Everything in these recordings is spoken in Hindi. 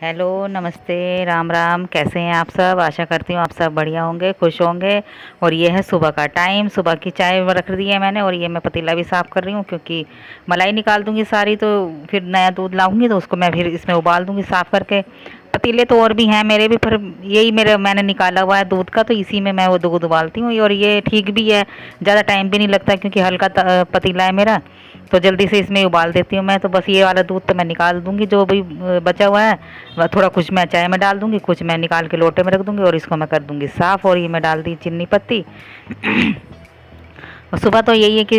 हेलो, नमस्ते, राम राम। कैसे हैं आप सब? आशा करती हूँ आप सब बढ़िया होंगे, खुश होंगे। और ये है सुबह का टाइम, सुबह की चाय रख दी है मैंने। और ये मैं पतीला भी साफ़ कर रही हूँ क्योंकि मलाई निकाल दूंगी सारी, तो फिर नया दूध लाऊंगी तो उसको मैं फिर इसमें उबाल दूंगी साफ़ करके। पतीले तो और भी हैं मेरे भी, पर यही मेरे मैंने निकाला हुआ है दूध का, तो इसी में मैं वो दूध उबालती हूँ। और ये ठीक भी है, ज़्यादा टाइम भी नहीं लगता क्योंकि हल्का पतीला है मेरा, तो जल्दी से इसमें उबाल देती हूँ मैं। तो बस ये वाला दूध तो मैं निकाल दूंगी, जो भी बचा हुआ है वह थोड़ा कुछ मैं चाय में डाल दूंगी, कुछ मैं निकाल के लोटे में रख दूंगी और इसको मैं कर दूंगी साफ़। और ये मैं डाल दी चीनी पत्ती। और सुबह तो यही है कि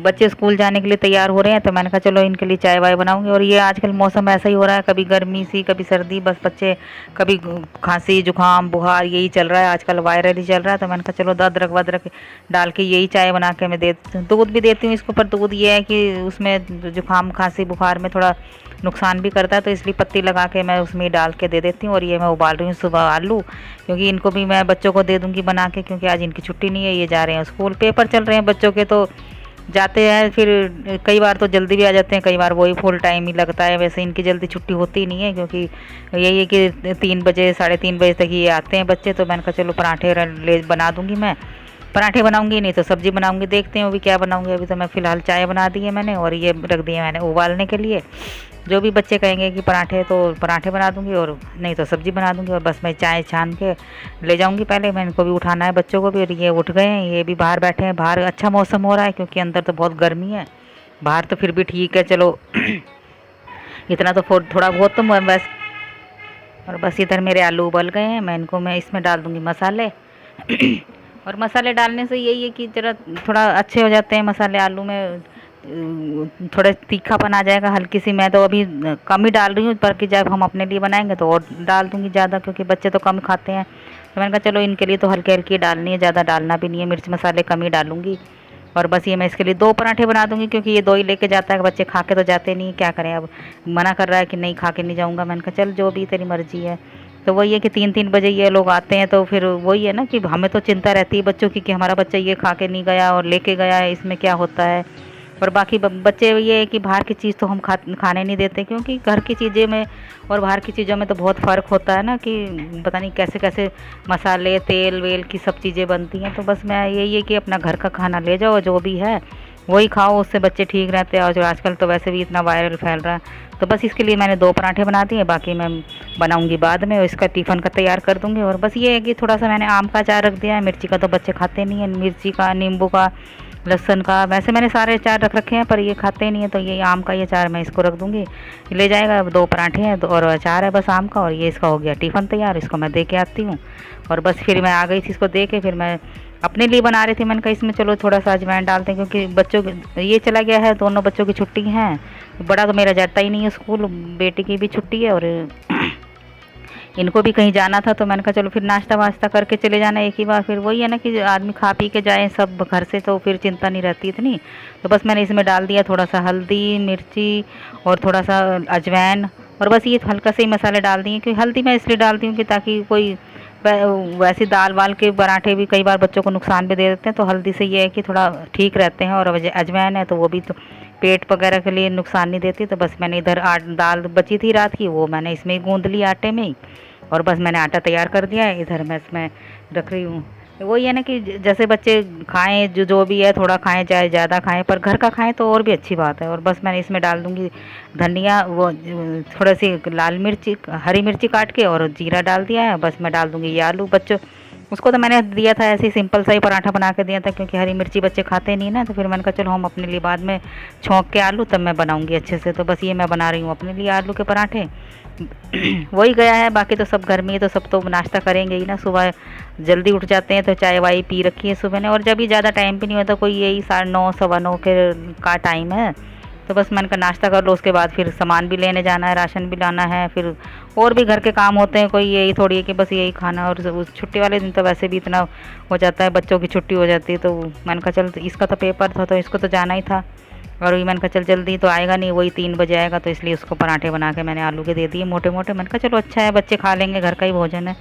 बच्चे स्कूल जाने के लिए तैयार हो रहे हैं, तो मैंने कहा चलो इनके लिए चाय वाय बनाऊंगी। और ये आजकल मौसम ऐसा ही हो रहा है, कभी गर्मी सी कभी सर्दी, बस बच्चे कभी खांसी जुकाम बुखार यही चल रहा है आजकल, वायरल ही चल रहा है। तो मैंने कहा चलो अदरक वदरक डाल के यही चाय बना के मैं देती हूँ। दूध भी देती हूँ इसको, पर दूध ये है कि उसमें जुकाम खांसी बुखार में थोड़ा नुकसान भी करता है, तो इसलिए पत्ती लगा के मैं उसमें डाल के दे देती हूँ। और ये मैं उबाल रही हूँ सुबह आलू, क्योंकि इनको भी मैं बच्चों को दे दूँगी बना के, क्योंकि आज इनकी छुट्टी नहीं है, ये जा रहे हैं स्कूल। पेपर चल रहे हैं बच्चों के, तो जाते हैं फिर कई बार तो जल्दी भी आ जाते हैं, कई बार वही फुल टाइम ही लगता है। वैसे इनकी जल्दी छुट्टी होती ही नहीं है, क्योंकि यही है कि 3 बजे 3:30 बजे तक ये आते हैं बच्चे। तो मैंने कहा चलो पराठे ले बना दूँगी मैं, पराठे बनाऊंगी, नहीं तो सब्जी बनाऊंगी, देखते हैं वो भी क्या बनाऊंगी। अभी तो मैं फ़िलहाल चाय बना दी है मैंने, और ये रख दिए मैंने उबालने के लिए। जो भी बच्चे कहेंगे कि पराठे, तो पराठे बना दूंगी, और नहीं तो सब्जी बना दूंगी। और बस मैं चाय छान के ले जाऊंगी पहले, मैं इनको भी उठाना है बच्चों को भी। और ये उठ गए हैं, ये भी बाहर बैठे हैं। बाहर अच्छा मौसम हो रहा है क्योंकि अंदर तो बहुत गर्मी है, बाहर तो फिर भी ठीक है चलो। इतना तो थोड़ा बहुत तो बस। और बस इधर मेरे आलू उबल गए हैं, मैं इसमें डाल दूंगी मसाले। और मसाले डालने से यही है कि ज़रा थोड़ा अच्छे हो जाते हैं मसाले आलू में, थोड़ा तीखापन आ जाएगा हल्की सी। मैं तो अभी कम ही डाल रही हूँ, पर कि जब हम अपने लिए बनाएंगे तो और डाल दूँगी ज़्यादा, क्योंकि बच्चे तो कम खाते हैं। तो मैंने कहा चलो इनके लिए तो हल्की हल्की डालनी है, ज़्यादा डालना भी नहीं है, मिर्च मसाले कम ही डालूँगी। और बस ये मैं इसके लिए 2 पराठे बना दूँगी, क्योंकि ये 2 ही लेके जाता है, बच्चे खा के तो जाते नहीं, क्या करें अब। मना कर रहा है कि नहीं खा के नहीं जाऊँगा। मैंने कहा चल जो भी तेरी मर्ज़ी है। तो वही है कि 3-3 बजे ये लोग आते हैं, तो फिर वही है ना कि हमें तो चिंता रहती है बच्चों की, कि हमारा बच्चा ये खा के नहीं गया और लेके गया है, इसमें क्या होता है। और बाकी बच्चे ये है कि बाहर की चीज़ तो हम खाने नहीं देते, क्योंकि घर की चीज़ें में और बाहर की चीज़ों में तो बहुत फ़र्क होता है ना, कि पता नहीं कैसे कैसे मसाले तेल वेल की सब चीज़ें बनती हैं। तो बस मैं यही है कि अपना घर का खाना ले जाओ, जो भी है वही खाओ, उससे बच्चे ठीक रहते हैं। और जो आजकल तो वैसे भी इतना वायरल फैल रहा है, तो बस इसके लिए मैंने 2 पराठे बना दिए, बाकी मैं बनाऊंगी बाद में, और इसका टिफ़िन का तैयार कर दूंगी। और बस ये है कि थोड़ा सा मैंने आम का अचार रख दिया है, मिर्ची का तो बच्चे खाते नहीं हैं, मिर्ची का नींबू का लहसुन का, वैसे मैंने सारे अचार रख रखे हैं, पर ये खाते नहीं है, तो ये आम का ये अचार मैं इसको रख दूंगी, ले जाएगा। अब 2 पराठे हैं और अचार है बस आम का, और ये इसका हो गया टिफ़िन तैयार, इसको मैं दे के आती हूँ। और बस फिर मैं आ गई थी इसको दे के, फिर मैं अपने लिए बना रही थी। मैंने कहा इसमें चलो थोड़ा सा अजवाइन डालते हैं, क्योंकि बच्चों ये चला गया है, दोनों बच्चों की छुट्टी है। बड़ा तो मेरा जाता ही नहीं है स्कूल, बेटी की भी छुट्टी है, और इनको भी कहीं जाना था, तो मैंने कहा चलो फिर नाश्ता वास्ता करके चले जाना एक ही बार। फिर वही है ना कि आदमी खा पी के जाए सब घर से, तो फिर चिंता नहीं रहती इतनी। तो बस मैंने इसमें डाल दिया थोड़ा सा हल्दी मिर्ची और थोड़ा सा अजवाइन, और बस ये हल्का से ही मसाले डाल दिए। क्योंकि हल्दी मैं इसलिए डालती हूँ कि ताकि कोई वैसे दाल वाल के पराठे भी कई बार बच्चों को नुकसान भी दे देते हैं, तो हल्दी से ये है कि थोड़ा ठीक रहते हैं। और अजवाइन है तो वो भी तो पेट वगैरह के लिए नुकसान नहीं देती। तो बस मैंने इधर दाल बची थी रात की, वो मैंने इसमें ही गूँध ली आटे में ही, और बस मैंने आटा तैयार कर दिया है, इधर मैं इसमें रख रही हूँ। वही है ना कि जैसे बच्चे खाएं, जो भी है थोड़ा खाएं चाहे ज़्यादा खाएं, पर घर का खाएं तो और भी अच्छी बात है। और बस मैंने इसमें डाल दूँगी धनिया, वो थोड़ा सी लाल मिर्ची हरी मिर्ची काट के, और जीरा डाल दिया है। बस मैं डाल दूँगी ये आलू, बच्चों उसको तो मैंने दिया था ऐसे ही सिंपल सा ही पराठा बना के दिया था, क्योंकि हरी मिर्ची बच्चे खाते नहीं ना। तो फिर मैंने कहा चलो हम अपने लिए बाद में छौंक के आलू तब मैं बनाऊँगी अच्छे से। तो बस ये मैं बना रही हूँ अपने लिए आलू के पराठे। वही गया है, बाकी तो सब घर में ही, तो सब तो नाश्ता करेंगे ही ना। सुबह जल्दी उठ जाते हैं, तो चाय वाय पी रखी है सुबह ने। और जब भी ज़्यादा टाइम भी नहीं होता, कोई यही 9:30 9:15 के का टाइम है, तो बस मैंने कहा नाश्ता कर लो, उसके बाद फिर सामान भी लेने जाना है, राशन भी लाना है, फिर और भी घर के काम होते हैं। कोई यही थोड़ी है कि बस यही खाना। और उस छुट्टी वाले दिन तो वैसे भी इतना हो जाता है, बच्चों की छुट्टी हो जाती है। तो मैंने कहा चल, इसका तो पेपर था तो इसको तो जाना ही था, और वही मैंने कहा चल जल्दी तो आएगा नहीं, वही 3 बजे आएगा, तो इसलिए उसको पराठे बना के मैंने आलू के दे दिए मोटे मोटे। मैंने कहा चलो अच्छा है, बच्चे खा लेंगे, घर का ही भोजन है।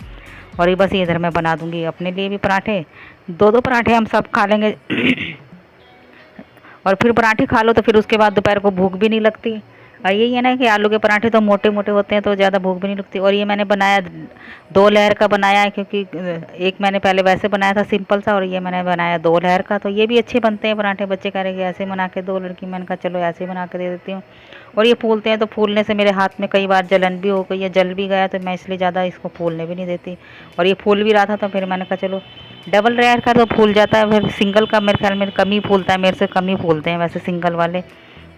और ये बस इधर मैं बना दूंगी अपने लिए भी पराठे, 2-2 पराठे हम सब खा लेंगे। और फिर पराठे खा लो तो फिर उसके बाद दोपहर को भूख भी नहीं लगती। यही है ना कि आलू के पराठे तो मोटे मोटे होते हैं तो ज़्यादा भूख भी नहीं लगती। और ये मैंने बनाया 2 लेयर का बनाया है, क्योंकि एक मैंने पहले वैसे बनाया था सिंपल सा, और ये मैंने बनाया 2 लेयर का। तो ये भी अच्छे बनते हैं पराठे। बच्चे कह रहे कि ऐसे बना के दो लड़की, मैंने कहा चलो ऐसे बना के दे देती हूँ। और ये फूलते हैं तो फूलने से मेरे हाथ में कई बार जलन भी हो गई है, जल भी गया, तो मैं इसलिए ज़्यादा इसको फूलने भी नहीं देती। और ये फूल भी रहा था तो फिर मैंने कहा चलो डबल लेयर का तो फूल जाता है, फिर सिंगल का मेरे ख्याल में कम ही फूलता है, मेरे से कम ही फूलते हैं वैसे सिंगल वाले।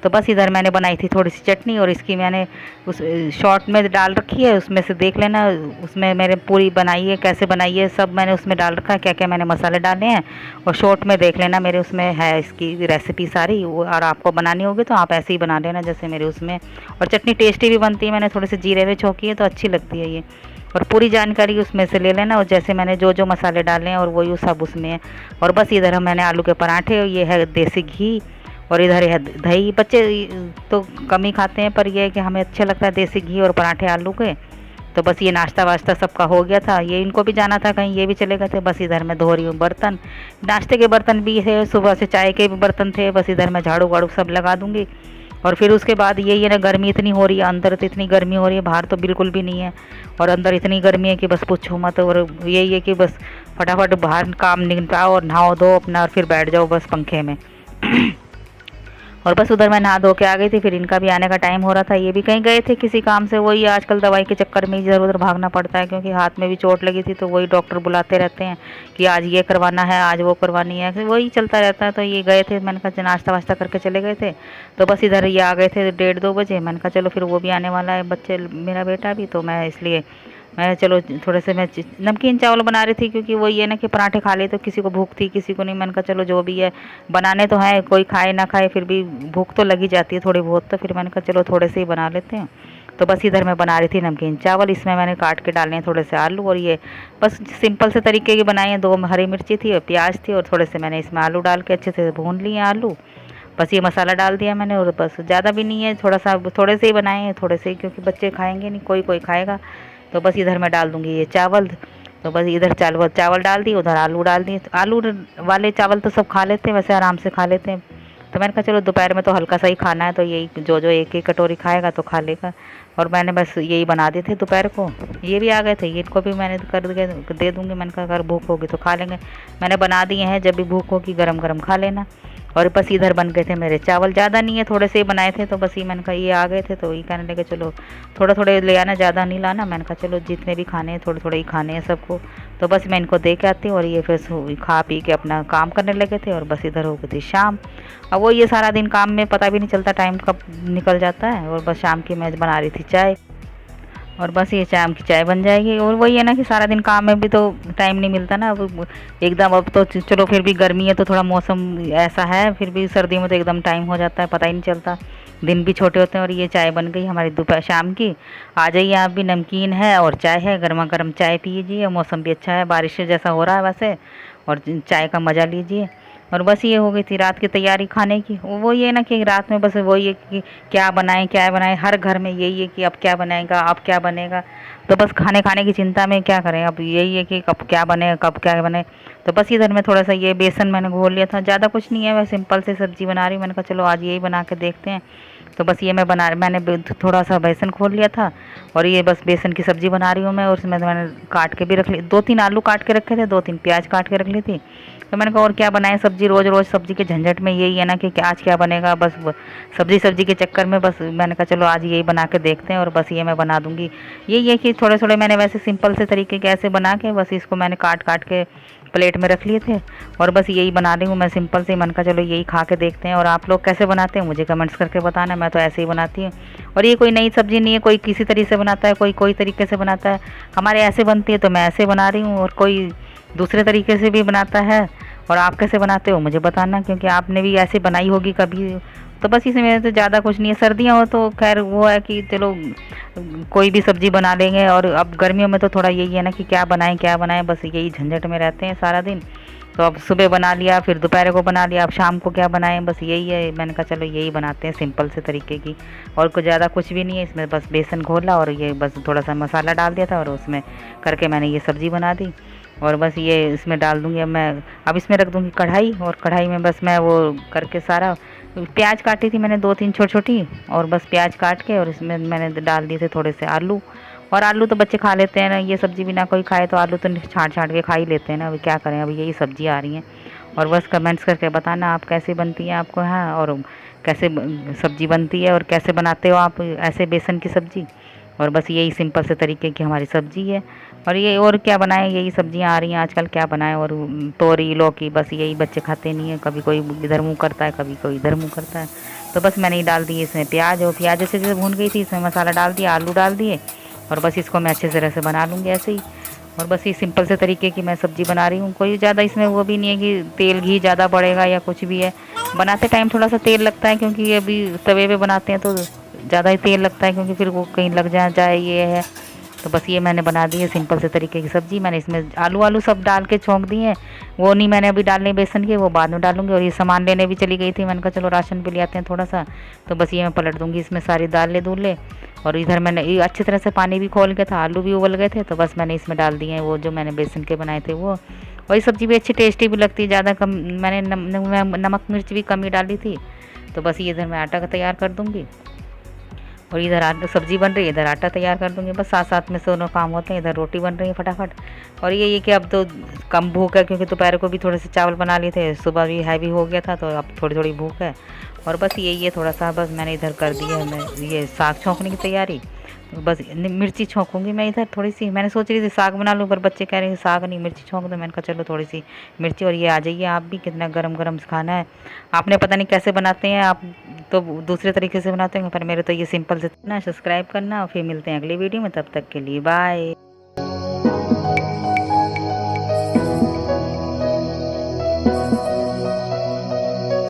तो बस इधर मैंने बनाई थी थोड़ी सी चटनी, और इसकी मैंने उस शॉर्ट में डाल रखी है, उसमें से देख लेना। उसमें मैंने पूरी बनाई है, कैसे बनाई है सब मैंने उसमें डाल रखा है, क्या क्या मैंने मसाले डाले हैं। और शॉर्ट में देख लेना, मेरे उसमें है इसकी रेसिपी सारी। और आपको बनानी होगी तो आप ऐसे ही बना लेना जैसे मेरे उसमें। और चटनी टेस्टी भी बनती है, मैंने थोड़े से जीरे में छोंकी है तो अच्छी लगती है ये। और पूरी जानकारी उसमें से ले लेना, और जैसे मैंने जो जो मसाले डाले हैं और वही सब उसमें है। और बस इधर मैंने आलू के पराठे, ये है देसी घी, और इधर है दही। बच्चे तो कम ही खाते हैं, पर यह है कि हमें अच्छा लगता है देसी घी और पराठे आलू के। तो बस ये नाश्ता वाश्ता सबका हो गया था, ये इनको भी जाना था कहीं, ये भी चले गए थे। बस इधर मैं धो रही हूँ बर्तन, नाश्ते के बर्तन भी है, सुबह से चाय के भी बर्तन थे। बस इधर मैं झाड़ू वाड़ू सब लगा दूँगी। और फिर उसके बाद यही है ना, गर्मी इतनी हो रही है, अंदर तो इतनी गर्मी हो रही है, बाहर तो बिल्कुल भी नहीं है। और अंदर इतनी गर्मी है कि बस पूछो मत। और यही है कि बस फटाफट बाहर काम निपटाओ और नहाओ धो अपना, और फिर बैठ जाओ बस पंखे में। और बस उधर मैं नहा धो के आ गई थी, फिर इनका भी आने का टाइम हो रहा था। ये भी कहीं गए थे किसी काम से, वही आजकल दवाई के चक्कर में इधर उधर भागना पड़ता है, क्योंकि हाथ में भी चोट लगी थी। तो वही डॉक्टर बुलाते रहते हैं कि आज ये करवाना है, आज वो करवानी है, वही चलता रहता है। तो ये गए थे, मैंने कहा नाश्ता वाश्ता करके चले गए थे। तो बस इधर ये आ गए थे 1:30-2 बजे। मैंने कहा चलो फिर वो भी आने वाला है, बच्चे मेरा बेटा भी। तो मैं इसलिए मैं चलो थोड़े से मैं नमकीन चावल बना रही थी, क्योंकि वो ये ना कि पराठे खा ले तो किसी को भूख थी किसी को नहीं। मैंने कहा चलो जो भी है बनाने तो हैं, कोई खाए ना खाए फिर भी भूख तो लगी जाती है थोड़ी बहुत। तो फिर मैंने कहा चलो थोड़े से ही बना लेते हैं। तो बस इधर मैं बना रही थी नमकीन चावल। इसमें मैंने काट के डाले हैं थोड़े से आलू, और ये बस सिंपल से तरीके की बनाई हैं। 2 हरी मिर्ची थी और प्याज थी, और थोड़े से मैंने इसमें आलू डाल के अच्छे से भून लिए आलू। बस ये मसाला डाल दिया मैंने, और बस ज़्यादा भी नहीं है, थोड़ा सा थोड़े से ही बनाए हैं, थोड़े से ही, क्योंकि बच्चे खाएंगे नहीं, कोई कोई खाएगा। तो बस इधर मैं डाल दूँगी ये चावल। तो बस इधर चावल चावल डाल दिए, उधर आलू डाल दिए। तो आलू वाले चावल तो सब खा लेते हैं, वैसे आराम से खा लेते हैं। तो मैंने कहा चलो दोपहर में तो हल्का सा ही खाना है, तो यही जो जो एक एक कटोरी खाएगा तो खा लेगा। और मैंने बस यही बना दिए थे दोपहर को। ये भी आ गए थे, इनको भी मैंने कर दे दूँगी। मैंने कहा अगर भूख होगी तो खा लेंगे, मैंने बना दिए हैं, जब भी भूख होगी गरम गरम खा लेना। और बस इधर बन गए थे मेरे चावल, ज़्यादा नहीं है, थोड़े से ही बनाए थे। तो बस ये मैंने कहा ये आ गए थे तो ये कहने लगे चलो थोड़ा थोड़े ले आना, ज़्यादा नहीं लाना। मैंने कहा चलो जितने भी खाने हैं थोड़े थोड़े ही खाने हैं सबको। तो बस मैं इनको दे के आती हूँ, और ये फिर खा पी के अपना काम करने लगे थे। और बस इधर हो गई थी शाम। अब वो ये सारा दिन काम में पता भी नहीं चलता टाइम कब निकल जाता है। और बस शाम की मैं बना रही थी चाय, और बस ये शाम की चाय बन जाएगी। और वही है ना कि सारा दिन काम में भी तो टाइम नहीं मिलता ना अब एकदम। अब तो चलो फिर भी गर्मी है तो थोड़ा मौसम ऐसा है, फिर भी सर्दी में तो एकदम टाइम हो जाता है, पता ही नहीं चलता, दिन भी छोटे होते हैं। और ये चाय बन गई हमारी दोपहर शाम की। आ जाइए आप भी, नमकीन है और चाय है, गर्मा गर्म चाय पीजिए। मौसम भी अच्छा है, बारिश जैसा हो रहा है वैसे, और चाय का मज़ा लीजिए। और बस ये हो गई थी रात की तैयारी खाने की। वो ये ना कि रात में बस वही है कि क्या बनाएं, हर घर में यही है कि अब क्या बनाएगा, अब क्या बनेगा। तो बस खाने खाने की चिंता में क्या करें, अब यही है कि कब क्या बने, कब क्या बने। तो बस इधर में थोड़ा सा ये बेसन मैंने घोल लिया था, ज़्यादा कुछ नहीं है, मैं सिंपल से सब्ज़ी बना रही हूँ। मैंने कहा चलो आज यही बना के देखते हैं। तो बस ये मैंने थोड़ा सा बेसन खोल लिया था, और ये बस बेसन की सब्ज़ी बना रही हूँ मैं। और उसमें मैंने काट के भी रख ली, 2-3 आलू काट के रखे थे, 2-3 प्याज काट के रख ली थी। तो मैंने कहा और क्या बनाए सब्ज़ी, रोज़ रोज़ सब्ज़ी के झंझट में यही है ना कि आज क्या बनेगा। बस सब्ज़ी के चक्कर में बस मैंने कहा चलो आज यही बना के देखते हैं, और बस ये मैं बना दूँगी। यही है कि थोड़े थोड़े मैंने वैसे सिंपल से तरीके के ऐसे बना के बस इसको मैंने काट काट के प्लेट में रख लिए थे। और बस यही बना रही हूँ मैं सिंपल से। मन का चलो यही खा के देखते हैं। और आप लोग कैसे बनाते हैं मुझे कमेंट्स करके बताना, मैं तो ऐसे ही बनाती हूँ। और ये कोई नई सब्ज़ी नहीं है, कोई किसी तरीके से बनाता है, कोई तरीके से बनाता है। हमारे ऐसे बनती है तो मैं ऐसे बना रही हूँ, और कोई दूसरे तरीके से भी बनाता है। और आप कैसे बनाते हो मुझे बताना, क्योंकि आपने भी ऐसे बनाई होगी कभी। तो बस इसमें तो ज़्यादा कुछ नहीं है, सर्दियाँ हो तो खैर वो है कि चलो कोई भी सब्ज़ी बना लेंगे। और अब गर्मियों में तो थोड़ा यही है ना कि क्या बनाएं, बस यही झंझट में रहते हैं सारा दिन। तो अब सुबह बना लिया, फिर दोपहर को बना लिया, अब शाम को क्या बनाएं, बस यही है। मैंने कहा चलो यही बनाते हैं सिंपल से तरीके की। और कुछ ज़्यादा कुछ भी नहीं है इसमें, बस बेसन घोला और ये बस थोड़ा सा मसाला डाल दिया था, और उसमें करके मैंने ये सब्ज़ी बना दी। और बस ये इसमें डाल दूँगी अब मैं। अब इसमें रख दूँगी कढ़ाई, और कढ़ाई में बस मैं वो करके सारा प्याज काटी थी मैंने 2-3 छोटी-छोटी, और बस प्याज काट के और इसमें मैंने डाल दिए थे थोड़े से आलू। और आलू तो बच्चे खा लेते हैं ना, ये सब्ज़ी भी ना कोई खाए तो आलू तो छाँट-छाँट के खा ही लेते हैं ना। अभी क्या करें, अभी यही सब्ज़ी आ रही हैं। और बस कमेंट्स करके बताना आप कैसी बनती है आपको यहाँ, और कैसे सब्ज़ी बनती है और कैसे बनाते हो आप ऐसे बेसन की सब्ज़ी। और बस यही सिंपल से तरीके की हमारी सब्ज़ी है। और ये और क्या बनाएं, यही सब्जियां आ रही हैं आजकल, क्या बनाएं। और तोरी लौकी बस यही बच्चे खाते नहीं है, कभी कोई इधर मुँह करता है कभी कोई इधर मुँह करता है। तो बस मैंने ही डाल दिए इसमें प्याज, और प्याज अच्छे से भून गई थी, इसमें मसाला डाल दिया, आलू डाल दिए, और बस इसको मैं अच्छे तरह से बना लूँगी ऐसे ही। और बस ये सिंपल से तरीके की मैं सब्ज़ी बना रही हूँ। कोई ज़्यादा इसमें वो भी नहीं है कि तेल घी ज़्यादा बढ़ेगा या कुछ भी है। बनाते टाइम थोड़ा सा तेल लगता है, क्योंकि ये अभी तवे पे बनाते हैं तो ज़्यादा ही तेल लगता है, क्योंकि फिर वो कहीं लग जाए ये है। तो बस ये मैंने बना दी है सिंपल से तरीके की सब्ज़ी। मैंने इसमें आलू सब डाल के छोंक दिए हैं, वो नहीं मैंने अभी डालने बेसन के, वो बाद में डालूंगी। और ये सामान लेने भी चली गई थी, मैंने कहा चलो राशन भी ले आते हैं थोड़ा सा। तो बस ये मैं पलट दूँगी इसमें सारी दाल ले। और इधर मैंने ये अच्छी तरह से पानी भी खोल गया था, आलू भी उबल गए थे, तो बस मैंने इसमें डाल दिए हैं वो जो मैंने बेसन के बनाए थे वो। और ये सब्ज़ी भी अच्छी टेस्टी भी लगती है, ज़्यादा कम मैंने नमक मिर्च भी कम ही डाली थी। तो बस ये इधर मैं आटा का तैयार कर दूँगी, और इधर आटा सब्ज़ी बन रही है, इधर आटा तैयार कर दूँगी। बस साथ साथ में दोनों काम होते हैं। इधर रोटी बन रही है फटाफट। और ये कि अब तो कम भूख है, क्योंकि दोपहर को भी थोड़े से चावल बना लिए थे, सुबह भी हैवी हो गया था, तो अब थोड़ी थोड़ी भूख है। और बस यही है थोड़ा सा, बस मैंने इधर कर दिया है मैं ये साग छोंकने की तैयारी। तो बस मिर्ची छोंकूंगी मैं इधर थोड़ी सी। मैंने सोच रही थी साग बना लूँ, पर बच्चे कह रहे हैं साग नहीं मिर्ची छोंक दो। मैंने कहा चलो थोड़ी सी मिर्ची। और ये आ जाइए आप भी, कितना गरम गरम खाना है। आपने पता नहीं कैसे बनाते हैं आप, तो दूसरे तरीके से बनाते हैं, पर मेरे तो ये सिंपल से ना। सब्सक्राइब करना, और फिर मिलते हैं अगली वीडियो में, तब तक के लिए बाय।